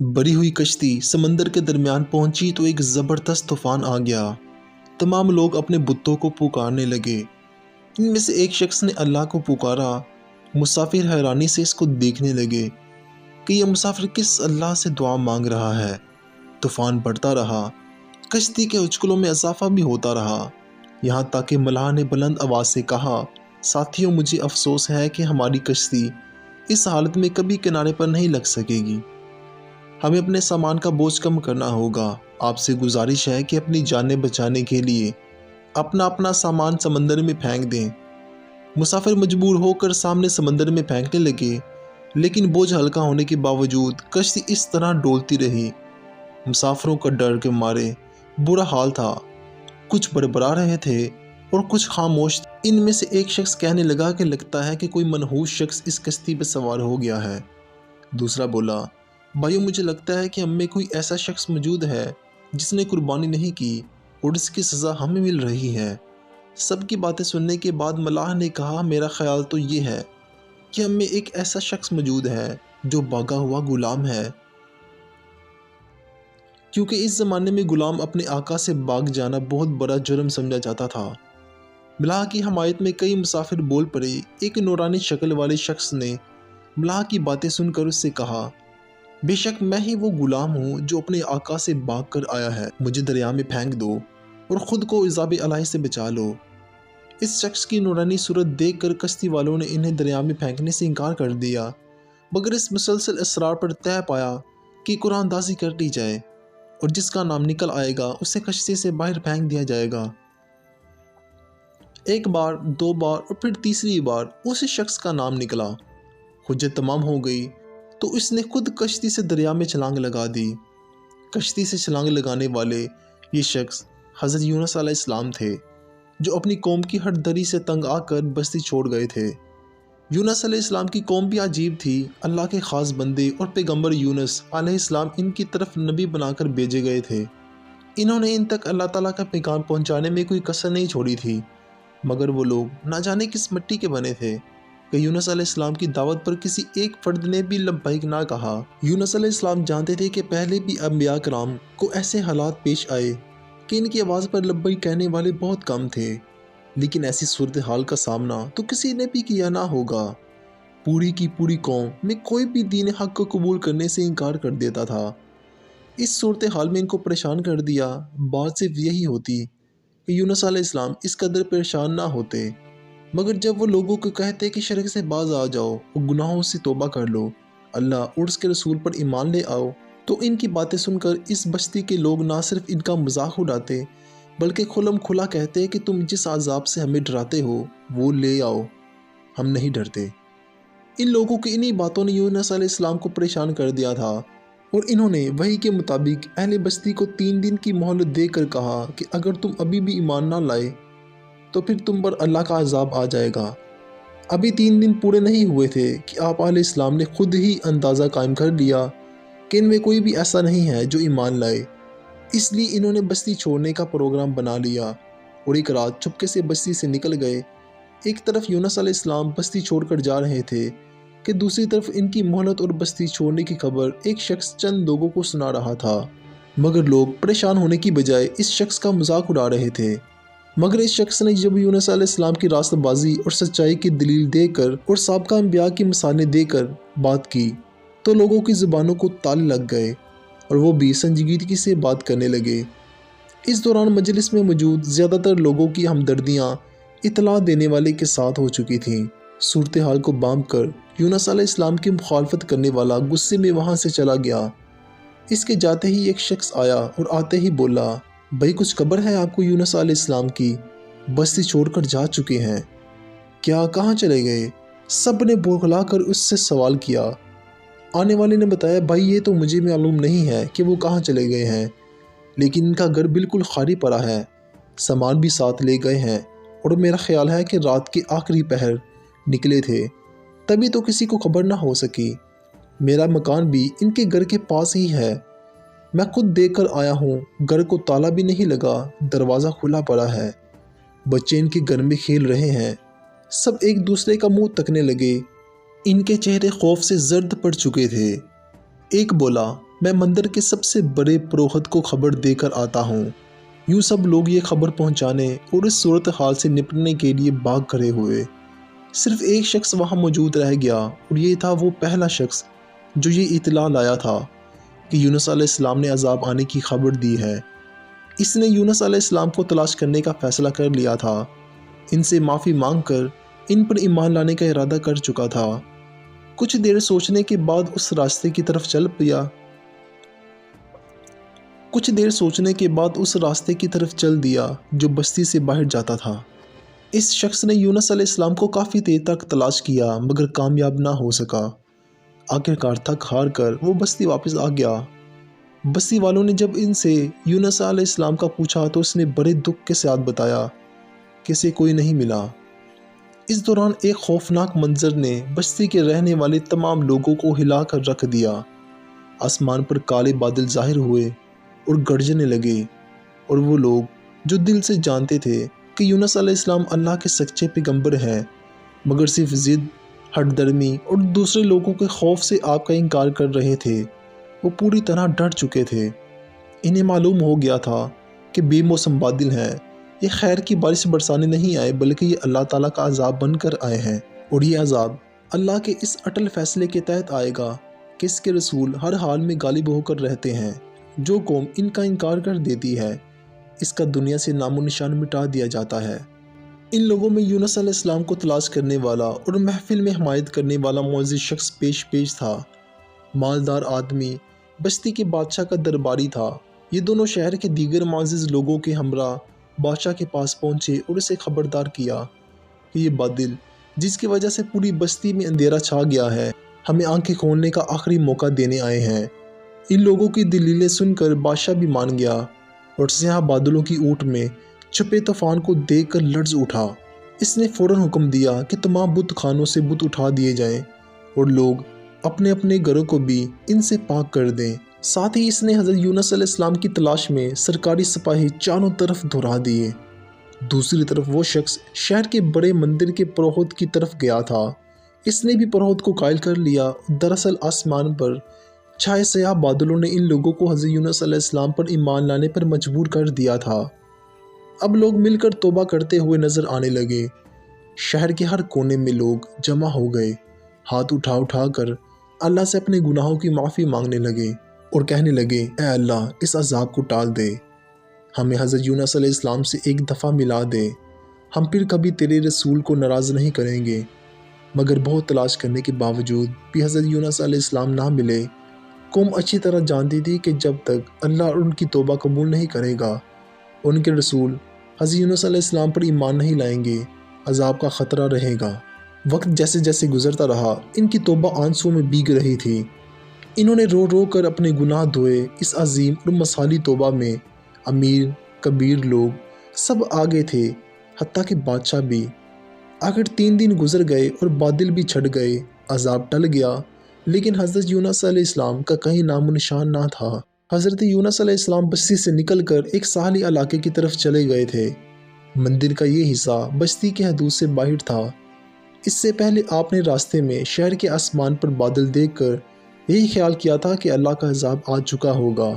بری ہوئی کشتی سمندر کے درمیان پہنچی تو ایک زبردست طوفان آ گیا۔ تمام لوگ اپنے بتوں کو پکارنے لگے۔ ان میں سے ایک شخص نے اللہ کو پکارا۔ مسافر حیرانی سے اس کو دیکھنے لگے کہ یہ مسافر کس اللہ سے دعا مانگ رہا ہے۔ طوفان بڑھتا رہا، کشتی کے اچکلوں میں اضافہ بھی ہوتا رہا، یہاں تک کہ ملاح نے بلند آواز سے کہا، ساتھیوں مجھے افسوس ہے کہ ہماری کشتی اس حالت میں کبھی کنارے پر نہیں لگ سکے گی۔ ہمیں اپنے سامان کا بوجھ کم کرنا ہوگا۔ آپ سے گزارش ہے کہ اپنی جانیں بچانے کے لیے اپنا سامان سمندر میں پھینک دیں۔ مسافر مجبور ہو کر سامنے سمندر میں پھینکنے لگے، لیکن بوجھ ہلکا ہونے کے باوجود کشتی اس طرح ڈولتی رہی۔ مسافروں کا ڈر کے مارے برا حال تھا، کچھ بڑبڑا رہے تھے اور کچھ خاموش تھے۔ ان میں سے ایک شخص کہنے لگا کہ لگتا ہے کہ کوئی منحوس شخص اس کشتی پہ سوار ہو گیا ہے۔ دوسرا بولا، بھائیو مجھے لگتا ہے کہ ہم میں کوئی ایسا شخص موجود ہے جس نے قربانی نہیں کی اور اس کی سزا ہمیں مل رہی ہے۔ سب کی باتیں سننے کے بعد ملاح نے کہا، میرا خیال تو یہ ہے کہ ہم میں ایک ایسا شخص موجود ہے جو بھاگا ہوا غلام ہے، کیونکہ اس زمانے میں غلام اپنے آقا سے بھاگ جانا بہت بڑا جرم سمجھا جاتا تھا۔ ملاح کی حمایت میں کئی مسافر بول پڑے۔ ایک نورانی شکل والے شخص نے ملاح کی باتیں سن کر اس سے کہا، بے شک میں ہی وہ غلام ہوں جو اپنے آقا سے بھاگ کر آیا ہے، مجھے دریا میں پھینک دو اور خود کو عذاب الہی سے بچا لو۔ اس شخص کی نورانی صورت دیکھ کر کشتی والوں نے انہیں دریا میں پھینکنے سے انکار کر دیا، مگر اس مسلسل اصرار پر طے پایا کہ قرآن اندازی کر لی جائے اور جس کا نام نکل آئے گا اسے کشتی سے باہر پھینک دیا جائے گا۔ ایک بار، دو بار اور پھر تیسری بار اسی شخص کا نام نکلا۔ حجت تمام ہو گئی تو اس نے خود کشتی سے دریا میں چھلانگ لگا دی۔ کشتی سے چھلانگ لگانے والے یہ شخص حضرت یونس علیہ السلام تھے، جو اپنی قوم کی ہر دری سے تنگ آ کر بستی چھوڑ گئے تھے۔ یونس علیہ السلام کی قوم بھی عجیب تھی۔ اللہ کے خاص بندے اور پیغمبر یونس علیہ السلام ان کی طرف نبی بنا کر بھیجے گئے تھے۔ انہوں نے ان تک اللہ تعالیٰ کا پیغام پہنچانے میں کوئی کسر نہیں چھوڑی تھی، مگر وہ لوگ نہ جانے کس مٹی کے بنے تھے کہ یونس علیہ السلام کی دعوت پر کسی ایک فرد نے بھی لبیک نہ کہا۔ یونس علیہ السلام جانتے تھے کہ پہلے بھی انبیاء کرام کو ایسے حالات پیش آئے کہ ان کی آواز پر لبیک کہنے والے بہت کم تھے، لیکن ایسی صورتحال کا سامنا تو کسی نے بھی کیا نہ ہوگا۔ پوری کی پوری قوم میں کوئی بھی دین حق کو قبول کرنے سے انکار کر دیتا تھا۔ اس صورتحال میں ان کو پریشان کر دیا۔ بات صرف یہی ہوتی کہ یونس علیہ السلام اس قدر پریشان نہ ہوتے، مگر جب وہ لوگوں کو کہتے کہ شرک سے باز آ جاؤ اور گناہوں سے توبہ کر لو، اللہ اور اس کے رسول پر ایمان لے آؤ، تو ان کی باتیں سن کر اس بستی کے لوگ نہ صرف ان کا مذاق اڑاتے بلکہ کھلم کھلا کہتے کہ تم جس عذاب سے ہمیں ڈراتے ہو وہ لے آؤ، ہم نہیں ڈرتے۔ ان لوگوں کی انہی باتوں نے یونس علیہ السلام کو پریشان کر دیا تھا، اور انہوں نے وحی کے مطابق اہل بستی کو 3 دن کی مہلت دے کر کہا کہ اگر تم ابھی بھی ایمان نہ لائے تو پھر تم پر اللہ کا عذاب آ جائے گا۔ ابھی 3 دن پورے نہیں ہوئے تھے کہ آپ علیہ السلام نے خود ہی اندازہ قائم کر لیا کہ ان میں کوئی بھی ایسا نہیں ہے جو ایمان لائے۔ اس لیے انہوں نے بستی چھوڑنے کا پروگرام بنا لیا اور ایک رات چپکے سے بستی سے نکل گئے۔ ایک طرف یونس علیہ السلام بستی چھوڑ کر جا رہے تھے کہ دوسری طرف ان کی مہلت اور بستی چھوڑنے کی خبر ایک شخص چند لوگوں کو سنا رہا تھا، مگر لوگ پریشان ہونے کی بجائے اس شخص کا مذاق اڑا رہے تھے۔ مگر اس شخص نے جب یونس علیہ السلام کی راست بازی اور سچائی کی دلیل دے کر اور سابقہ انبیاء کی مثالیں دے کر بات کی تو لوگوں کی زبانوں کو تالے لگ گئے اور وہ بھی سنجیدگی سے بات کرنے لگے۔ اس دوران مجلس میں موجود زیادہ تر لوگوں کی ہمدردیاں اطلاع دینے والے کے ساتھ ہو چکی تھیں۔ صورتحال کو بانپ کر یونس علیہ السلام کی مخالفت کرنے والا غصے میں وہاں سے چلا گیا۔ اس کے جاتے ہی ایک شخص آیا اور آتے ہی بولا، بھائی کچھ خبر ہے آپ کو؟ یونس علیہ السلام کی بستی چھوڑ کر جا چکے ہیں، کیا کہاں چلے گئے؟ سب نے بوکھلا کر اس سے سوال کیا۔ آنے والے نے بتایا، بھائی یہ تو مجھے معلوم نہیں ہے کہ وہ کہاں چلے گئے ہیں، لیکن ان کا گھر بالکل خالی پڑا ہے، سامان بھی ساتھ لے گئے ہیں اور میرا خیال ہے کہ رات کے آخری پہر نکلے تھے، تبھی تو کسی کو خبر نہ ہو سکی۔ میرا مکان بھی ان کے گھر کے پاس ہی ہے، میں خود دیکھ کر آیا ہوں، گھر کو تالا بھی نہیں لگا، دروازہ کھلا پڑا ہے، بچے ان کے گھر میں کھیل رہے ہیں۔ سب ایک دوسرے کا منہ تکنے لگے، ان کے چہرے خوف سے زرد پڑ چکے تھے۔ ایک بولا، میں مندر کے سب سے بڑے پروہت کو خبر دے کر آتا ہوں۔ یوں سب لوگ یہ خبر پہنچانے اور اس صورتحال سے نپٹنے کے لیے بھاگ کھڑے ہوئے۔ صرف ایک شخص وہاں موجود رہ گیا اور یہ تھا وہ پہلا شخص جو یہ اطلاع لایا تھا کہ یونس علیہ السلام نے عذاب آنے کی خبر دی ہے۔ اس نے یونس علیہ السلام کو تلاش کرنے کا فیصلہ کر لیا تھا، ان سے معافی مانگ کر ان پر ایمان لانے کا ارادہ کر چکا تھا۔ کچھ دیر سوچنے کے بعد اس راستے کی طرف چل دیا جو بستی سے باہر جاتا تھا۔ اس شخص نے یونس علیہ السلام کو کافی دیر تک تلاش کیا مگر کامیاب نہ ہو سکا۔ آخرکار تھک ہار کر وہ بستی واپس آ گیا۔ بستی والوں نے جب ان سے یونس علیہ السلام کا پوچھا تو اس نے بڑے دکھ کے ساتھ بتایا کہ اسے کوئی نہیں ملا۔ اس دوران ایک خوفناک منظر نے بستی کے رہنے والے تمام لوگوں کو ہلا کر رکھ دیا۔ آسمان پر کالے بادل ظاہر ہوئے اور گرجنے لگے، اور وہ لوگ جو دل سے جانتے تھے کہ یونس علیہ السلام اللہ کے سچے پیغمبر ہیں مگر صرف ضد، ہٹ درمی اور دوسرے لوگوں کے خوف سے آپ کا انکار کر رہے تھے، وہ پوری طرح ڈر چکے تھے۔ انہیں معلوم ہو گیا تھا کہ بے موسم بادل ہیں، یہ خیر کی بارش برسانے نہیں آئے بلکہ یہ اللہ تعالیٰ کا عذاب بن کر آئے ہیں، اور یہ عذاب اللہ کے اس اٹل فیصلے کے تحت آئے گا کہ اس کے رسول ہر حال میں غالب ہو کر رہتے ہیں۔ جو قوم ان کا انکار کر دیتی ہے اس کا دنیا سے نام و نشان مٹا دیا جاتا ہے۔ ان لوگوں میں یونس علیہ السلام کو تلاش کرنے والا اور محفل میں حمایت کرنے والا معزز شخص پیش تھا۔ مالدار آدمی بستی کے بادشاہ کا درباری تھا۔ یہ دونوں شہر کے دیگر معزز لوگوں کے ہمراہ بادشاہ کے پاس پہنچے اور اسے خبردار کیا کہ یہ بادل جس کی وجہ سے پوری بستی میں اندھیرا چھا گیا ہے ہمیں آنکھیں کھولنے کا آخری موقع دینے آئے ہیں۔ ان لوگوں کی دلیلیں سن کر بادشاہ بھی مان گیا اور سیاہ بادلوں کی اوٹ میں چھپے طوفان کو دیکھ کر لرز اٹھا۔ اس نے فوراً حکم دیا کہ تمام بت خانوں سے بت اٹھا دیے جائیں اور لوگ اپنے اپنے گھروں کو بھی ان سے پاک کر دیں۔ ساتھ ہی اس نے حضرت یونس علیہ السلام کی تلاش میں سرکاری سپاہی چاروں طرف دورا دیے۔ دوسری طرف وہ شخص شہر کے بڑے مندر کے پروہت کی طرف گیا تھا۔ اس نے بھی پروہت کو قائل کر لیا۔ دراصل آسمان پر چھائے سیاہ بادلوں نے ان لوگوں کو حضرت یونس علیہ السلام پر ایمان لانے پر مجبور کر دیا تھا۔ اب لوگ مل کر توبہ کرتے ہوئے نظر آنے لگے۔ شہر کے ہر کونے میں لوگ جمع ہو گئے، ہاتھ اٹھا کر اللہ سے اپنے گناہوں کی معافی مانگنے لگے اور کہنے لگے، اے اللہ اس عذاب کو ٹال دے، ہمیں حضرت یونس علیہ السلام سے ایک دفعہ ملا دے، ہم پھر کبھی تیرے رسول کو ناراض نہیں کریں گے۔ مگر بہت تلاش کرنے کے باوجود بھی حضرت یونس علیہ السلام نہ ملے۔ قوم اچھی طرح جانتی تھی کہ جب تک اللہ ان کی توبہ قبول نہیں کرے گا، ان کے رسول حضرت یونس علیہ السلام پر ایمان نہیں لائیں گے، عذاب کا خطرہ رہے گا۔ وقت جیسے جیسے گزرتا رہا ان کی توبہ آنسوں میں بھیگ رہی تھی۔ انہوں نے رو رو کر اپنے گناہ دھوئے۔ اس عظیم اور مثالی توبہ میں امیر کبیر لوگ سب آگے تھے، حتیٰ کہ بادشاہ بھی۔ آخر 3 دن گزر گئے اور بادل بھی چھٹ گئے، عذاب ٹل گیا، لیکن حضرت یونس علیہ السلام کا کہیں نام و نشان نہ تھا۔ حضرت یونس علیہ السلام بستی سے نکل کر ایک ساحلی علاقے کی طرف چلے گئے تھے۔ مندر کا یہ حصہ بستی کے حدود سے باہر تھا۔ اس سے پہلے آپ نے راستے میں شہر کے آسمان پر بادل دیکھ کر یہی خیال کیا تھا کہ اللہ کا عذاب آ چکا ہوگا۔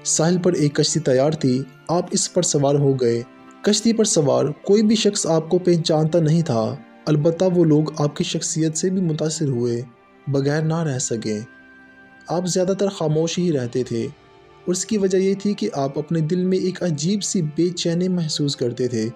ساحل پر ایک کشتی تیار تھی، آپ اس پر سوار ہو گئے۔ کشتی پر سوار کوئی بھی شخص آپ کو پہچانتا نہیں تھا، البتہ وہ لوگ آپ کی شخصیت سے بھی متاثر ہوئے، بغیر نہ رہ سکے۔ آپ زیادہ تر خاموش ہی رہتے تھے، اور اس کی وجہ یہ تھی کہ آپ اپنے دل میں ایک عجیب سی بے چینی محسوس کرتے تھے۔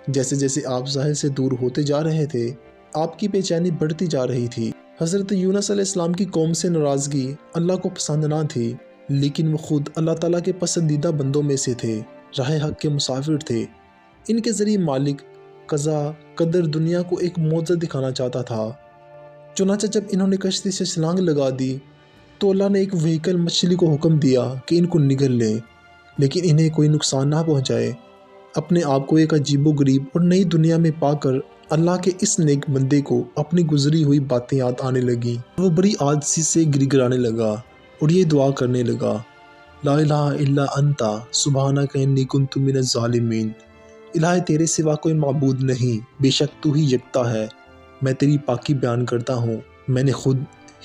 جیسے جیسے آپ ساحل سے دور ہوتے جا رہے تھے، آپ کی بے چینی بڑھتی جا رہی تھی۔ حضرت یونس علیہ السلام کی قوم سے ناراضگی اللہ کو پسند نہ تھی، لیکن وہ خود اللہ تعالیٰ کے پسندیدہ بندوں میں سے تھے، راہ حق کے مسافر تھے۔ ان کے ذریعے مالک قضا قدر دنیا کو ایک معجزہ دکھانا چاہتا تھا۔ چنانچہ جب انہوں نے کشتی سے چھلانگ لگا دی تو اللہ نے ایک وہیکل مچھلی کو حکم دیا کہ ان کو نگل لے، لیکن انہیں کوئی نقصان نہ پہنچائے۔ اپنے آپ کو ایک عجیب و غریب اور نئی دنیا میں پا کر اللہ کے اس نیک بندے کو اپنی گزری ہوئی باتیں یاد آنے لگیں۔ وہ بڑی عاجزی سے گڑگڑانے لگا اور یہ دعا کرنے لگا، لا الہ الا انت سبحانک انی کنت من الظالمین۔ الہ تیرے سوا کوئی معبود نہیں، بے شک تو ہی یکتا ہے، میں تیری پاکی بیان کرتا ہوں، میں نے خود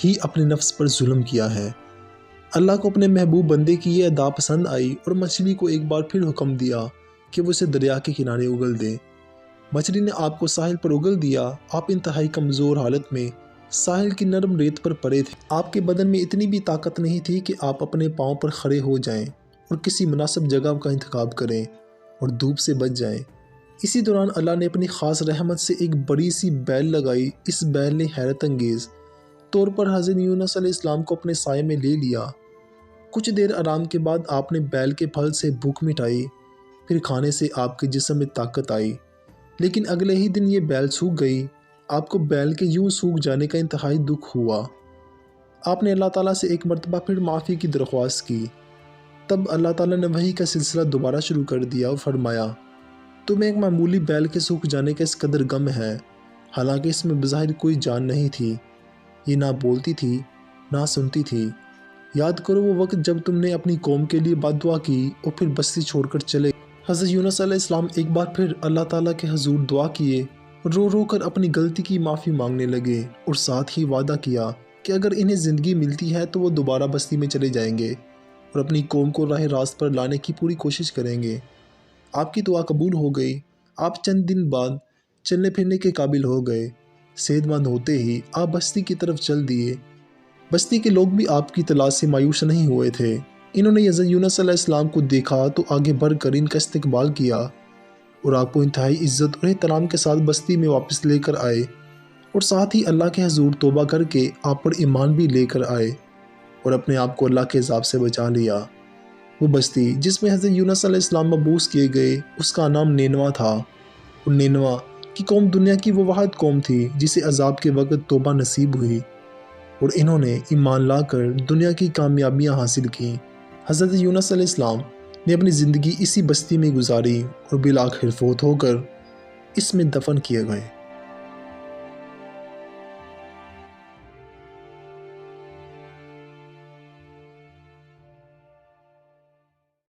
ہی اپنے نفس پر ظلم کیا ہے۔ اللہ کو اپنے محبوب بندے کی یہ ادا پسند آئی اور مچھلی کو ایک بار پھر حکم دیا کہ وہ اسے دریا کے کنارے اگل دے۔ مچھلی نے آپ کو ساحل پر اگل دیا۔ آپ انتہائی کمزور حالت میں ساحل کی نرم ریت پر پڑے تھے۔ آپ کے بدن میں اتنی بھی طاقت نہیں تھی کہ آپ اپنے پاؤں پر کھڑے ہو جائیں اور کسی مناسب جگہ کا انتخاب کریں اور دھوپ سے بچ جائیں۔ اسی دوران اللہ نے اپنی خاص رحمت سے ایک بڑی سی بیل لگائی۔ اس بیل نے حیرت انگیز طور پر حضرت یونس علیہ السلام کو اپنے سائے میں لے لیا۔ کچھ دیر آرام کے بعد آپ نے بیل کے پھل سے بھوک مٹائی، پھر کھانے سے آپ کے جسم میں طاقت آئی، لیکن اگلے ہی دن یہ بیل سوکھ گئی۔ آپ کو بیل کے یوں سوکھ جانے کا انتہائی دکھ ہوا۔ آپ نے اللہ تعالیٰ سے ایک مرتبہ پھر معافی کی درخواست کی۔ تب اللہ تعالیٰ نے وحی کا سلسلہ دوبارہ شروع کر دیا اور فرمایا، تمہیں ایک معمولی بیل کے سوکھ جانے کا اس قدر غم ہے، حالانکہ اس میں بظاہر کوئی جان نہیں تھی۔ یہ نہ بولتی تھی نہ سنتی تھی۔ یاد کرو وہ وقت جب تم نے اپنی قوم کے لیے بد دعا کی اور پھر بستی چھوڑ کر چلے۔ حضرت یونس علیہ السلام ایک بار پھر اللہ تعالیٰ کے حضور دعا کیے، رو رو کر اپنی غلطی کی معافی مانگنے لگے اور ساتھ ہی وعدہ کیا کہ اگر انہیں زندگی ملتی ہے تو وہ دوبارہ بستی میں چلے جائیں گے اور اپنی قوم کو راہ راست پر لانے کی پوری کوشش کریں گے۔ آپ کی دعا قبول ہو گئی۔ آپ چند دن بعد چلنے پھرنے کے قابل ہو گئے۔ صحت مند ہوتے ہی آپ بستی کی طرف چل دیے۔ بستی کے لوگ بھی آپ کی تلاش سے مایوس نہیں ہوئے تھے۔ انہوں نے حضرت یونس علیہ السلام کو دیکھا تو آگے بڑھ کر ان کا استقبال کیا اور آپ کو انتہائی عزت اور احترام کے ساتھ بستی میں واپس لے کر آئے، اور ساتھ ہی اللہ کے حضور توبہ کر کے آپ پر ایمان بھی لے کر آئے اور اپنے آپ کو اللہ کے عذاب سے بچا لیا۔ وہ بستی جس میں حضرت یونس علیہ السلام مبعوث کیے گئے اس کا نام نینوا تھا، اور نینوا کی قوم دنیا کی وہ واحد قوم تھی جسے عذاب کے وقت توبہ نصیب ہوئی، اور انہوں نے ایمان لا کر دنیا کی کامیابیاں حاصل کیں۔ حضرت یونس علیہ السلام نے اپنی زندگی اسی بستی میں گزاری اور بالآخر فوت ہو کر اس میں دفن کیے گئے۔